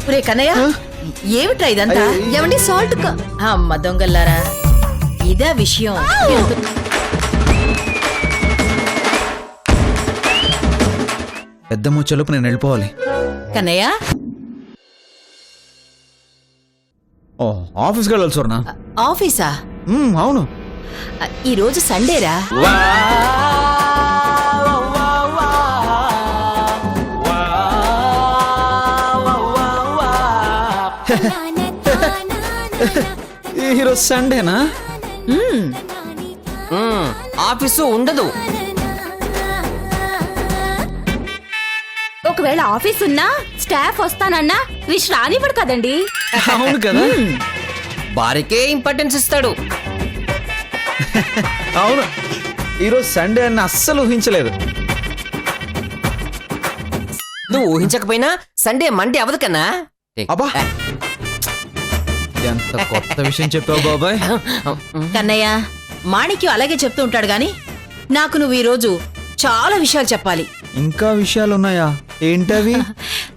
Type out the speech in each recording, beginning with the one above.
ఒరే కన్నయ్య, ఏమిట్రా ఇదంతా? ఏమండి సాల్ట్ అమ్మ దొంగల్లారా, ఇదే విషయం. పెద్ద ముచ్చలుపు నేను వెళ్ళిపోవాలి. కన్నయ్య, ఓ ఆఫీస్కి వెళ్ళాలి సూర్ణ. ఆఫీసా? అవును. ఈ రోజు సండేరా. ఈరోజు సండేనా? ఆఫీసు ఉండదు. ఒకవేళ ఆఫీస్ ఉన్నా స్టాఫ్ వస్తానన్నా క్రిష్ రానివ్వడు కదండి. అవును కదా. భార్యకే ఇంపార్టెన్స్ ఇస్తాడు. అవును, ఈరోజు సండే అని అస్సలు ఊహించలేదు. నువ్వు ఊహించకపోయినా సండే మండే అవదు కన్నా. అబ్బా, ఎంత కొత్త విషయం చెప్పావు బాబాయ్. కన్నయ్య, మాణిక్యం అలాగే చెప్తూ ఉంటాడు గాని నాకు నువ్వు ఈ రోజు చాలా విషయాలు చెప్పాలి. ఇంకా విషయాలు ఉన్నాయా? ఏంటవి?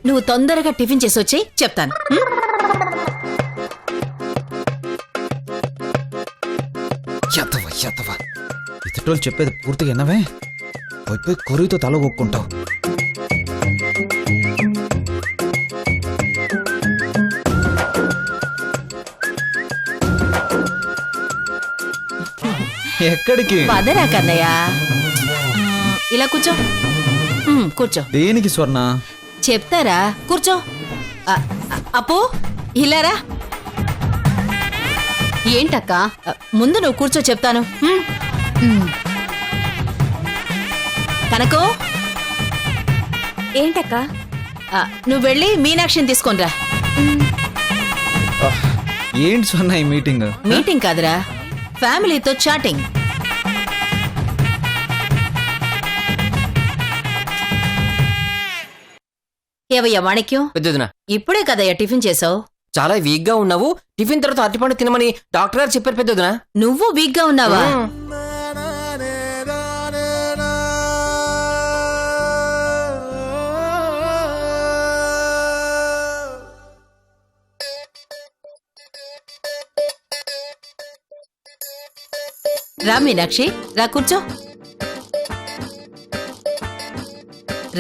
నువ్వు తొందరగా టిఫిన్ చేసి వచ్చి చెప్తాను. ఇతరులు చెప్పేది పూర్తిగా విన్నవే, పోయి కొరితో తల కొక్కుంటావు. ఎక్కడికి? పదరా కన్నయ్య, ఇలా కూర్చో. కూర్చో. దేనికి స్వర్ణ? చెప్తారా, కూర్చో. అప్పు, ఇలారా. ఏంటక్క? ముందు నువ్వు కూర్చో, చెప్తాను. కనకో, ఏంటక్క? నువ్వు వెళ్ళి మీనాక్షిని తీసుకొనిరా. ఏంటి స్వర్ణ ఈ మీటింగ్? మీటింగ్ కాదురా, ఫ్యామిలీతో చాటింగ్. ఏవయ్యా మాణిక్యం, పెద్దదినా, ఇప్పుడే కదయ్యా టిఫిన్ చేసావు. చాలా వీక్ గా ఉన్నావు. టిఫిన్ తర్వాత అరటిపండు తినమని డాక్టర్ గారు చెప్పారు పెద్దదినా. నువ్వు వీక్ గా ఉన్నావా? రా మీనాక్షి, రా కూర్చో.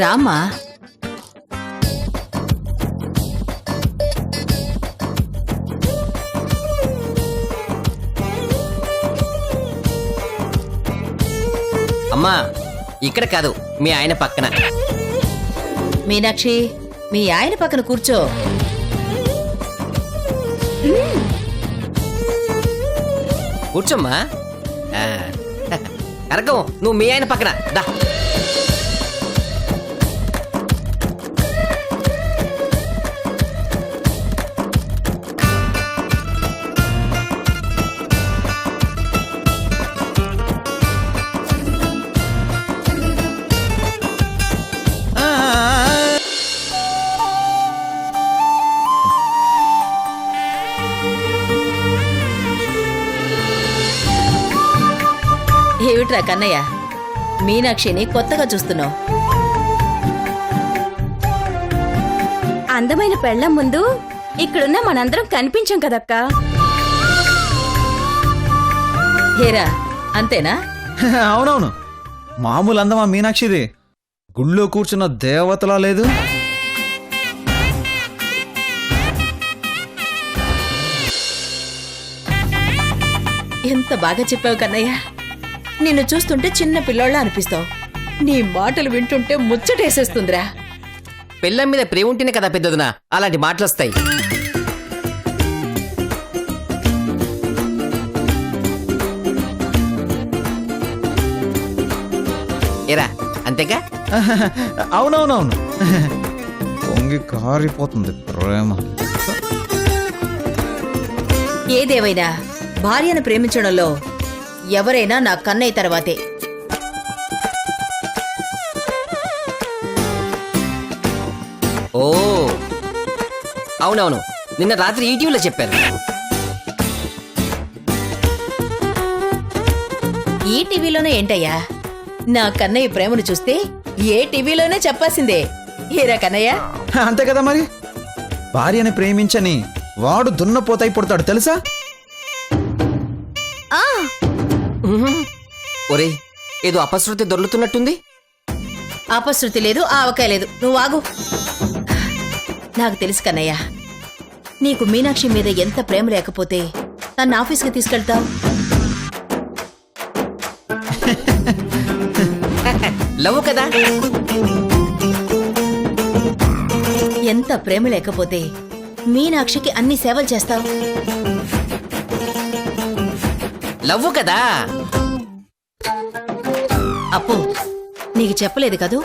రామా. అమ్మా, ఇక్కడ కాదు, మీ ఆయన పక్కన. మీనాక్షి, మీ ఆయన పక్కన కూర్చో. కూర్చోమ్మా. కనకం, నువ్వు మీ ఆయన పక్కన దా. ఏమిట్రా కన్నయ్య, మీనాక్షిని కొత్తగా చూస్తున్నావు? అందమైన పెళ్ళం ముందు ఇక్కడున్న మనందరం కనిపించాం కదక్క. హేరా, అంతేనా? అవునవును, మామూలు అందమా మీనాక్షిది? గుళ్ళో కూర్చున్న దేవతలా లేదు. ఎంత బాగా చెప్పావు కన్నయ్య. నిన్ను చూస్తుంటే చిన్న పిల్లోళ్ళ అనిపిస్తావు. నీ మాటలు వింటుంటే ముచ్చటేసేస్తుందిరా. పిల్లం మీద ప్రేమ ఉంటేనే కదా పెద్దదినా అలాంటి మాటలు వస్తాయి. ఏరా, అంతేగా? అవునవునవును, పొంగి కారిపోతుంది ప్రేమ. ఏదేవైనా భార్యను ప్రేమించడంలో ఎవరైనా నా కన్నయ్య తర్వాతే. ఓ అవునవును, నిన్న రాత్రి ఈటీవీలో చెప్పారు. ఈ టీవీలోనే ఏంటయ్యా? నా కన్నయ్య ప్రేమను చూస్తే ఏ టీవీలోనే చెప్పాల్సిందే. హీరా కన్నయ్య. అంతే కదా మరి. భార్యని ప్రేమించని వాడు దున్నపోతాయి పుడతాడు తెలుసా? ఒరే ఏదో అపశృతి దొర్లుతున్నట్టుంది. అపశృతి లేదు, ఆవకాయ లేదు. నువ్వు ఆగు. నాకు తెలుసు కన్నయ్య, నీకు మీనాక్షి మీద ఎంత ప్రేమ లేకపోతే తన ఆఫీస్కి తీసుకెళ్తావు. లవ్ కదా. ఎంత ప్రేమ లేకపోతే మీనాక్షికి అన్ని సేవలు చేస్తావు. లవ్ కదా. అప్పు, నీకు చెప్పలేదు కదూ,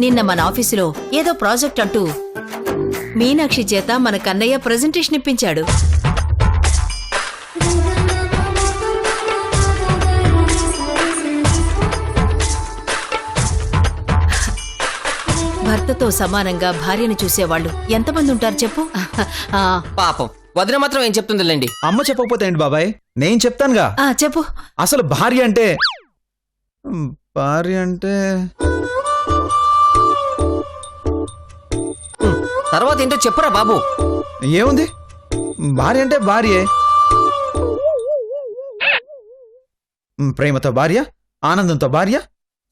నిన్న మన ఆఫీసులో ఏదో ప్రాజెక్ట్ అంటూ మీనాక్షి చేత మన కన్నయ్య ప్రెజెంటేషన్ ఇప్పించాడు. భర్తతో సమానంగా భార్యను చూసేవాళ్ళు ఎంతమంది ఉంటారు చెప్పు. పాపం వదిన మాత్రం ఏం చెప్తుందిలేండి. అమ్మ చెప్పకపోతే ఏంటి బాబాయ్, నేను చెప్తానుగా. చెప్పు. అసలు భార్య అంటే తర్వాత ఏంటో చెప్పురా బాబు. ఏముంది, భార్య అంటే భార్యే. ప్రేమతో భార్య, ఆనందంతో భార్య,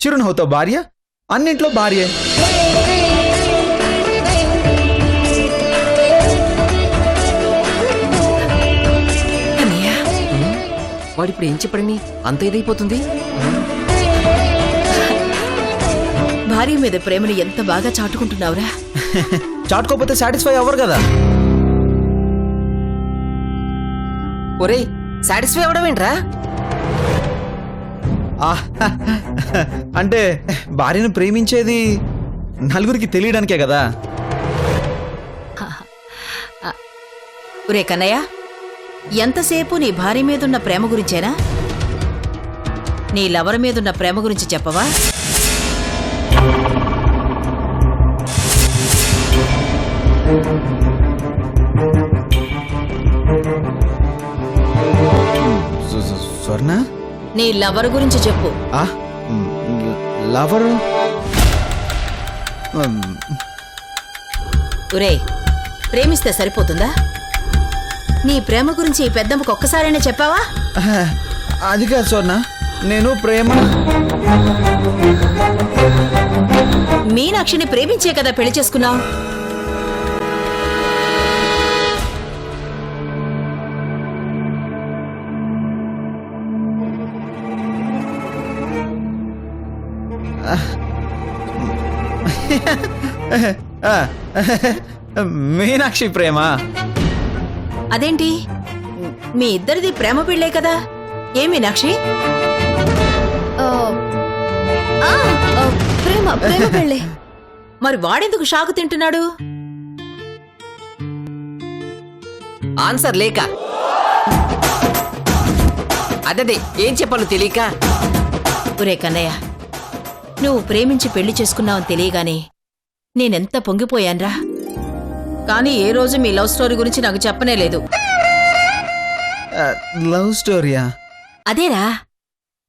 చిరునవ్వుతో భార్య, అన్నింట్లో భార్యే. కన్నయ్య, వాడిప్పుడు ఏం చెప్పడని అంత ఇదైపోతుంది. భార్య మీద ప్రేమను ఎంత బాగా చాటుకుంటున్నావురా. చాటుకోపోతే సాటిస్ఫై అవ్వరు కదా. ఒరే సాటిస్ఫై అవడం ఏంట్రా? అంటే భార్యను ప్రేమించేది నలుగురికి తెలియడానికే కదా. ఒరే కన్నయ్య, ఎంతసేపు నీ భార్య మీదున్న ప్రేమ గురించేనా? నీ లవర్ మీదున్న ప్రేమ గురించి చెప్పవా? స్వర్ణ, నీ లవర్ గురించి చెప్పు. లవరు? ఒరే, ప్రేమిస్తే సరిపోతుందా? నీ ప్రేమ గురించి ఈ పెద్దమ్మకు ఒక్కసారైనా చెప్పావా? అది కాదు స్వర్ణ, నేను ప్రేమ మీనాక్షిని ప్రేమించే కదా పెళ్లి చేసుకున్నావు. మీనాక్షి ప్రేమ? అదేంటి, మీ ఇద్దరిది ప్రేమ పెళ్ళే కదా. ఏ మీనాక్షి? ప్రేమ ప్రేమ పెళ్ళే. మరి వాడెందుకు షాకు తింటున్నాడు? ఆన్సర్ లేక, అదే ఏం చెప్పాలో తెలియక. ఒరే కన్నయ్య, నువ్వు ప్రేమించి పెళ్లి చేసుకున్నావని తెలియగానే నేనెంత పొంగిపోయాన్రా. కానీ ఏ రోజు మీ లవ్ స్టోరీ గురించి నాకు చెప్పనే లేదు. లవ్ స్టోరీయా? అదేరా,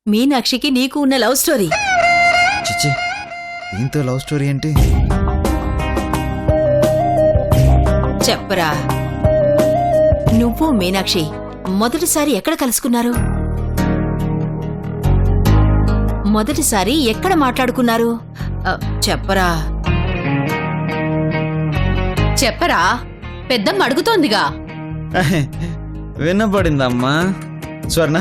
మీనాక్షికి నీకు ఉన్న లవ్ స్టోరీ. చిచ్చి, దీంతో లవ్ స్టోరీ ఏంటి? చెప్పరా, నువ్వు మీనాక్షి మొదటిసారి ఎక్కడ కలుసుకున్నారు? మొదటిసారి ఎక్కడ మాట్లాడుకున్నారు? చెప్పరా. చెప్పరా, పెద్దమ్మ అడుగుతోందిగా. వినపడిందమ్మా. స్వర్ణ,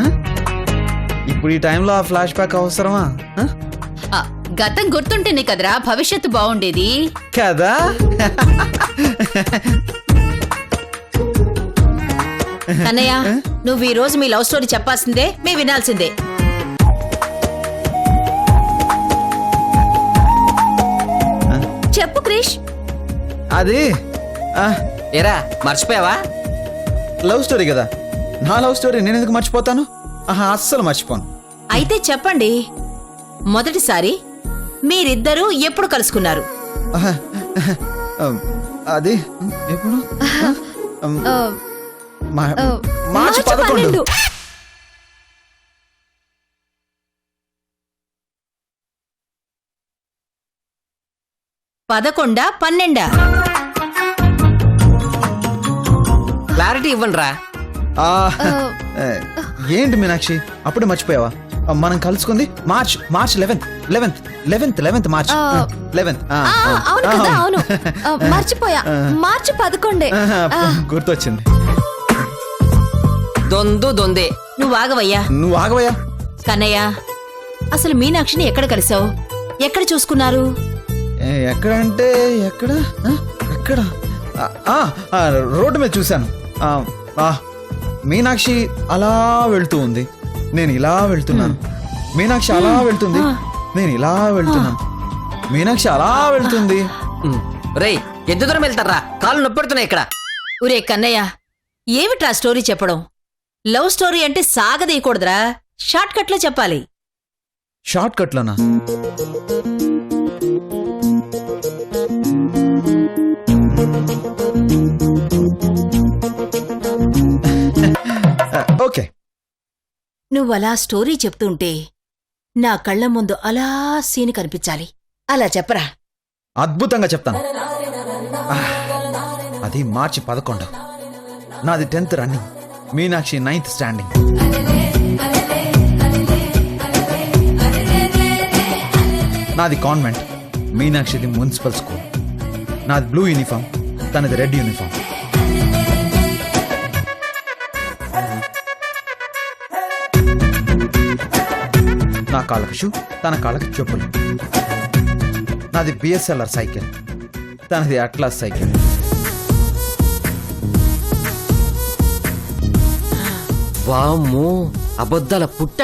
ఇప్పుడు ఈ టైంలో ఆ ఫ్లాష్ బ్యాక్ అవసరమా? గతం గుర్తుంటేనే కదరా భవిష్యత్తు బాగుండేది కదా. కన్నయ్య, నువ్వు ఈ రోజు మీ లవ్ స్టోరీ చెప్పాల్సిందే, మే వినాల్సిందే. చెప్పు క్రిష్. అది ఏరా మర్చిపోయావా? లవ్ స్టోరీ కదా. నా లవ్ స్టోరీ నేను ఎందుకు మర్చిపోతాను? అస్సలు మర్చిపోను. అయితే చెప్పండి, మొదటిసారి మీరిద్దరూ ఎప్పుడు కలుసుకున్నారు? అది ఎప్పుడు? మార్చి 11. పదకొండా 12? క్లారిటీ ఇవ్వండి రా. ఆ, ఏంటి మీనాక్షి అప్పుడే మర్చిపోయావా? మనం కలుసుకుంది మార్చ్ 11th మార్చ్ 11th. అవును కదా, అవును. మర్చిపోయా, మార్చి 11. గుర్తొచ్చింది. దొందే. నువ్వు ఆగవయ్యా. నువ్వు ఆగవయ్యా. కన్నయ్య, అసలు మీనాక్షిని ఎక్కడ కలిసావు? ఎక్కడ చూసుకున్నారు? ఎక్కడ అంటే ఎక్కడ రోడ్డు మీద చూశాను. మీనాక్షి అలా వెళ్తూ ఉంది, నేను ఇలా వెళ్తున్నాను. మీనాక్షి అలా వెళ్తుంది, నేను ఇలా వెళ్తున్నాను. మీనాక్షి అలా వెళ్తుంది. రేయ్, ఎంత దూరం వెళ్తారా? కాళ్ళు నొప్పి పెడుతున్నాయి ఇక్కడ. ఒరే కన్నయ్య, ఏమిట్రా స్టోరీ చెప్పడం? లవ్ స్టోరీ అంటే సాగదీయకూడదురా, షార్ట్ కట్ లో చెప్పాలి. షార్ట్ కట్లోనా? ఓకే. నువ్వలా స్టోరీ చెప్తుంటే నా కళ్ళ ముందు అలా సీన్ కనిపించాలి. అలా చెప్పరా. అద్భుతంగా చెప్తాను. అది మార్చి 11. నాది 10th running, Meenakshi 9th standing. నాది కాన్వెంట్, మీనాక్షిది మున్సిపల్ స్కూల్. నాది బ్లూ యూనిఫామ్, తనది రెడ్ యూనిఫామ్. నా కాళ్ళకి షూ, తన కాళ్ళకి చెప్పులు. నాది బిఎస్ఎల్ఆర్ సైకిల్, తనది అట్లాస్ సైకిల్. వామ్మో, అబద్ధాల పుట్ట.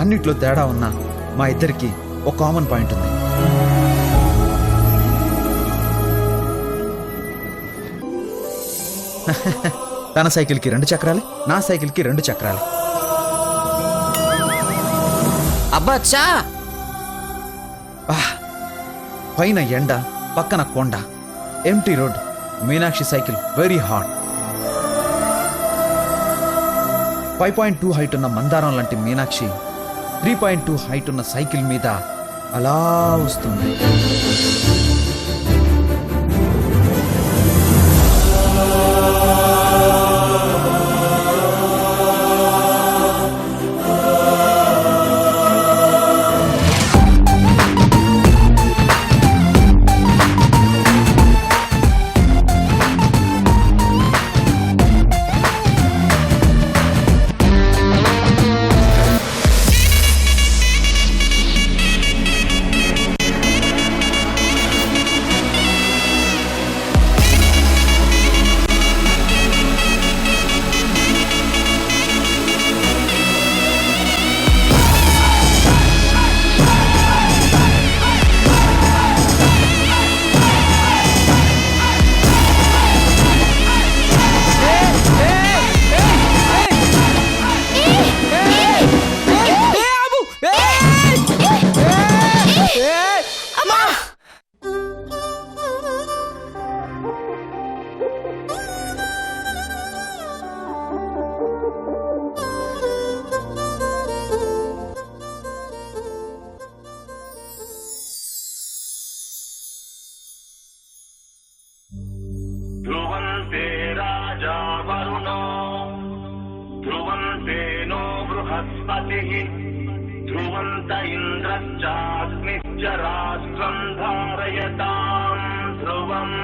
అన్నిట్లో తేడా ఉన్నా మా ఇద్దరికి ఒక కామన్ పాయింట్ ఉంది. తన సైకిల్కి 2 చక్రాలు, నా సైకిల్కి 2 చక్రాలు. అబ్బచ్చా, పైన ఎండ, పక్కన కొండ, empty road. Meenakshi cycle very hot. 5.2 height ఉన్న మందారం లాంటి మీనాక్షి 3.2 హైట్ ఉన్న సైకిల్ మీద అలా వస్తుంది. ध्रुवन्ते राजा वरुणो ध्रुवन्ते नो बृहस्पतिः ध्रुवन्त इन्द्रश्चाग्निश्च राष्ट्रं धारयतां ध्रुवम्.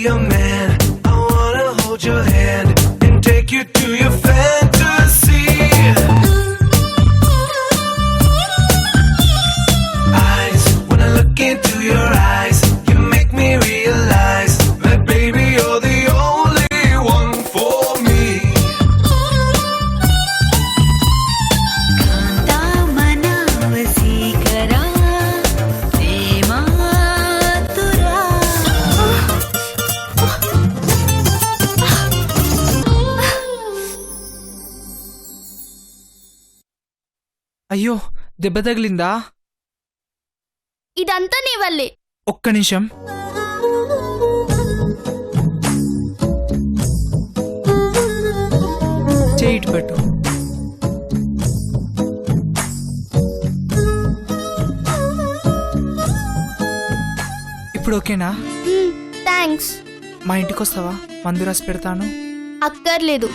Your man, I wanna hold your hand and take you to your fantasy. Eyes, when I look into your eyes, you make me realize that baby you're the only one for me. అయ్యో, దెబ్బ తగిలిందా? ఇదంతా నీ వల్లే. ఒక్క నిమిషం. పెట్టు. ఇప్పుడు ఓకేనా? థ్యాంక్స్. మా ఇంటికి వస్తావా? మందు రాసి పెడతాను. అక్కర్లేదు,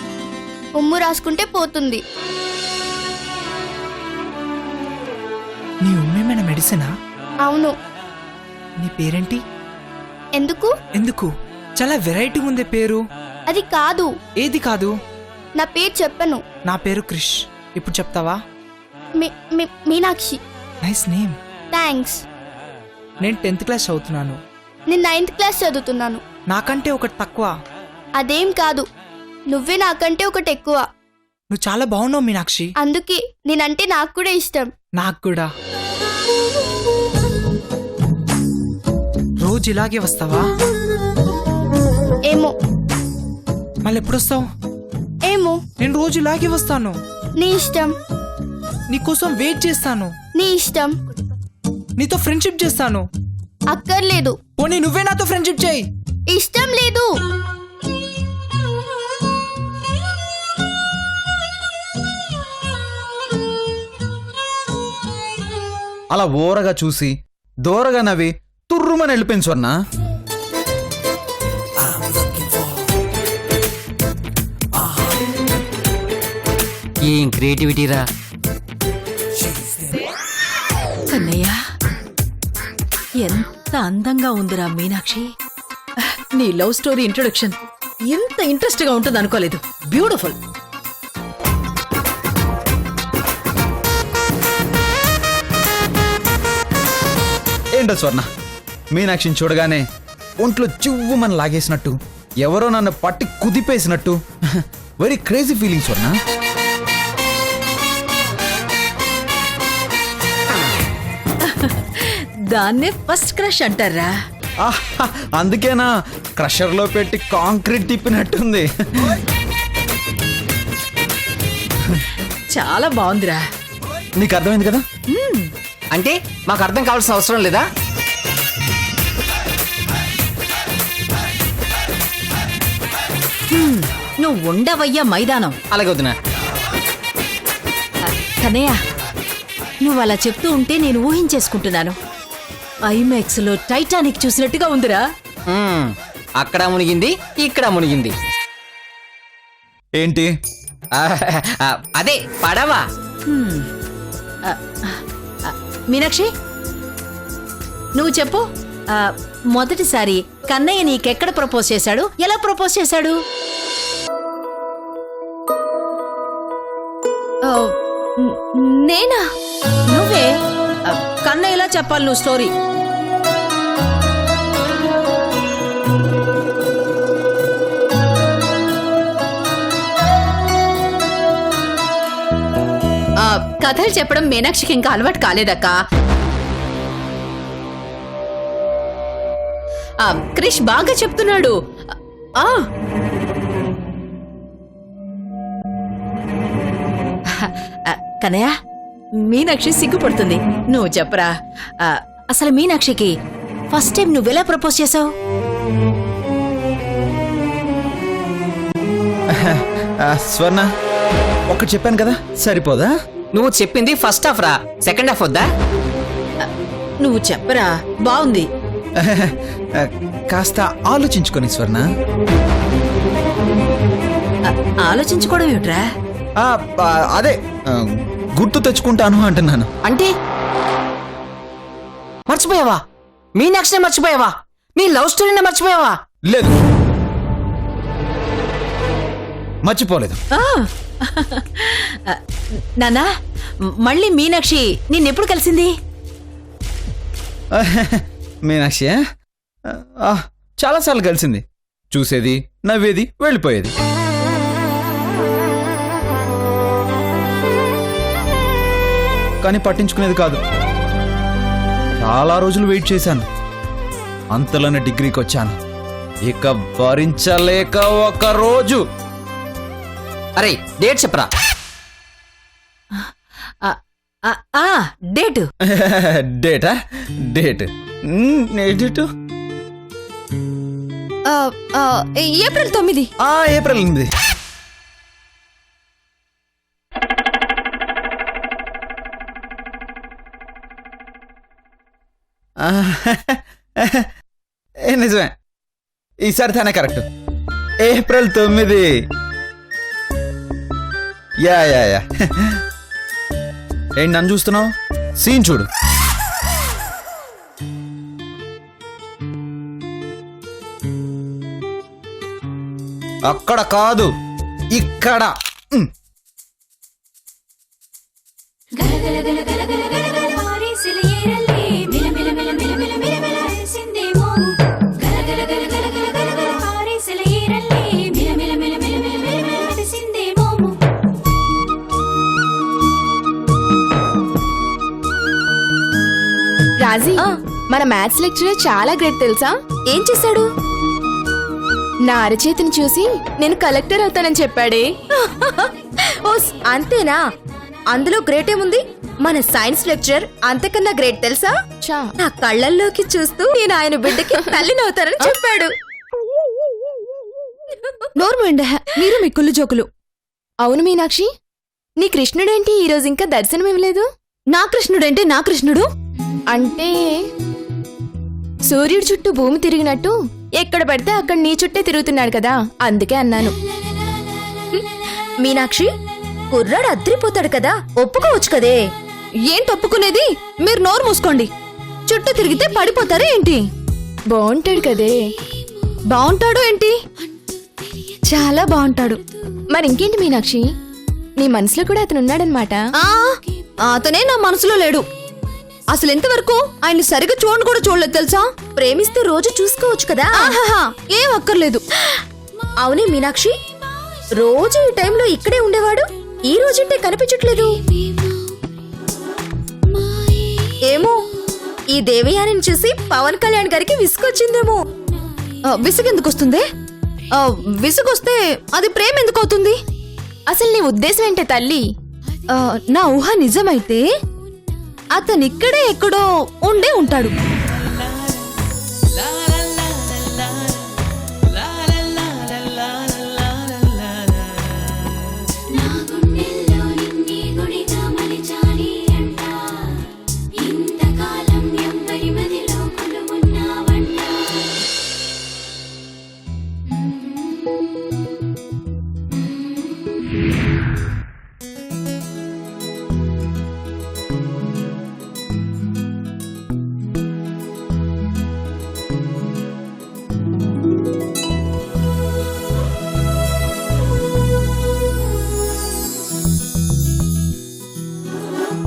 ఉమ్ము రాసుకుంటే పోతుంది. నీ ఉమ్మేమైనా మెడిసినా? అవును. నీ పేరేంటి? ఎందుకు? ఎందుకు? చాలా వెరైటీ ఉందే పేరు. అది కాదు. ఏది కాదు? నా పేరు చెప్పను. నా పేరు క్రిష్. ఇప్పుడు చెప్తావా? మీనాక్షి. Nice name. థ్యాంక్స్. నేను 10th క్లాస్ చదువుతున్నాను. నేను 9th క్లాస్ చదువుతున్నాను. నాకంటే ఒకటి తక్కువ. అదేం కాదు, నువ్వే నాకంటే ఒకటి ఎక్కువ. నువ్వు చాలా బాగున్నావు మీనాక్షి. అందుకే నేనంటే నాకు కూడా ఇష్టం. నాకు కూడా. రోజు ఇలాగే వస్తావా? ఏమో. మళ్ళీ ఎప్పుడు వస్తావు? ఏమో. నేను రోజు ఇలాగే వస్తాను. నీ ఇష్టం. నీకోసం వెయిట్ చేస్తాను. నీ ఇష్టం. నీతో ఫ్రెండ్షిప్ చేస్తాను. అక్కర్లేదు. పోనీ నువ్వే నాతో ఫ్రెండ్షిప్ చేయి. ఇష్టం లేదు. అలా ఓరగా చూసి దూరగా నవ్వి తుర్రుమని వెళ్ళిపోయింది స్వర్ణ. ఏం క్రియేటివిటీ రా. కన్నయ్య, ఎంత అందంగా ఉందిరా మీనాక్షి. నీ లవ్ స్టోరీ ఇంట్రొడక్షన్ ఎంత ఇంట్రెస్ట్ గా ఉంటుంది అనుకోలేదు. బ్యూటిఫుల్. ఏంటో స్వర్ణ, మీనాక్షిని చూడగానే ఒంట్లో చివ్వుమని లాగేసినట్టు, ఎవరో నన్ను పట్టి కుదిపేసినట్టు, వెరీ క్రేజీ ఫీలింగ్ స్వర్ణ. దాన్నే ఫస్ట్ క్రష్ అంటారా? ఆహా, అందుకేనా క్రషర్లో పెట్టి కాంక్రీట్ తిప్పినట్టుంది. చాలా బాగుందిరా. నీకు అర్థమైంది కదా? అంటే మాకు అర్థం కావాల్సిన అవసరం లేదా? నువ్వు ఉండవయ్యా మైదానం. అలాగే వదినా. కన్నయ్య, నువ్వు అలా చెప్తూ ఉంటే నేను ఊహించేసుకుంటున్నాను. ఐమాక్స్ లో టైటానిక్ చూసినట్టుగా ఉందిరా. అక్కడ మునిగింది, ఇక్కడ మునిగింది. ఏంటి? అదే పడవా. మీనాక్షి, నువ్వు చెప్పు. మొదటిసారి కన్నయ్య నీకెక్కడ ప్రపోజ్ చేశాడు? ఎలా ప్రపోజ్ చేశాడు? నేనా? నువ్వే. కన్నయ్యలా చెప్పాలి నువ్వు స్టోరీ. కథలు చెప్పడం మీనాక్షికి ఇంకా అలవాటు కాలేదక్క. క్రిష్ బాగా చెప్తున్నాడు. కన్నయ్య, మీనాక్షి సిగ్గుపడుతుంది. నువ్వు చెప్పరా. అసలు మీనాక్షికి ఫస్ట్ టైం నువ్వెలా ప్రపోజ్ చేసావు? స్వర్ణ, ఒకటి చెప్పాను కదా, సరిపోదా? నువ్వు చెప్పింది ఫస్ట్ హాఫ్ రా, సెకండ్ హాఫ్ వద్దా? నువ్వు చెప్పరా, బాగుంది. కాస్త ఆలోచించుకొని స్వర్ణ. ఆలోచించుకోవడం ఏమిట్రా? అదే గుర్తు తెచ్చుకుంటాను అంటున్నాను. అంటే మర్చిపోయావా? మీనాక్షినే మర్చిపోయావా? నీ లవ్ స్టోరీనే మర్చిపోయావా? లేదు, మర్చిపోలేదు. నానా, మళ్ళీ మీనాక్షి నిన్నెప్పుడు కలిసింది? మీనాక్షి చాలాసార్లు కలిసింది. చూసేది, నవ్వేది, వెళ్ళిపోయేది. కానీ పట్టించుకునేది కాదు. చాలా రోజులు వెయిట్ చేశాను. అంతలోనే డిగ్రీకి వచ్చాను. ఇక భరించలేక ఒక రోజు. అరే డేట్ చెప్పరా. Date data? Date date April 9. April 8. నిజమే, ఈసారి తానే correct. April 9. Yeah yeah yeah. ఏంటి నన్ను చూస్తున్నావు? సీన్ చూడు. అక్కడ కాదు, ఇక్కడ. రాజీ, మన మ్యాథ్స్ లెక్చరర్ చాలా గ్రేట్ తెలుసా? ఏం చేశాడు? నా అరచేతిని చూసి నేను కలెక్టర్ అవుతానని చెప్పాడే. ఓస్ అంతేనా? అందులో గ్రేట్ ఏముంది? మన సైన్స్ లెక్చరర్ అంతకన్నా గ్రేట్ తెలుసా? చా, నా కళ్ళల్లోకి చూస్తూ నేను ఆయన బిడ్డకి తల్లినవుతానని చెప్పాడు. నోర్మండ, మీరు మీ కుళ్ళు జోకులు. అవును మీనాక్షి, నీ కృష్ణుడేంటి ఈరోజు ఇంకా దర్శనం ఇవ్వలేదు? నా కృష్ణుడేంటి నా కృష్ణుడు? అంటే సూర్యుడి చుట్టూ భూమి తిరిగినట్టు ఎక్కడ పడితే అక్కడ నీ చుట్టే తిరుగుతున్నాడు కదా, అందుకే అన్నాను. మీనాక్షి, కుర్రాడు అద్రిపోతాడు కదా, ఒప్పుకోవచ్చు కదే. ఏంటి ఒప్పుకునేది? మీరు నోరు మూసుకోండి. చుట్టూ తిరిగితే పడిపోతారా ఏంటి? బాగుంటాడు కదే. బాగుంటాడు ఏంటి? చాలా బాగుంటాడు. మరి ఇంకేంటి మీనాక్షి, నీ మనసులో కూడా అతను ఉన్నాడనమాట. అతనే నా మనసులో లేడు. అసలు ఎంతవరకు ఆయన్ని సరిగ్గా చూడను కూడా చూడలేదు తెలుసా? ప్రేమిస్తే రోజు చూసుకోవచ్చు కదా. ఏం అక్కర్లేదు. అవునే మీనాక్షి, రోజు ఈ టైంలో ఇక్కడే ఉండేవాడు, ఈ రోజుంటే కనిపించట్లేదు. ఏమో, ఈ దేవయానిని చూసి పవన్ కళ్యాణ్ గారికి విసుగొచ్చిందేమో. విసుగెందుకు వస్తుంది? విసుగొస్తే అది ప్రేమ ఎందుకు అవుతుంది? అసలు నీ ఉద్దేశం ఏంటే తల్లి? నా ఊహ నిజమైతే అతనిక్కడే ఎక్కడో ఉండే ఉంటాడు.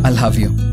I love you.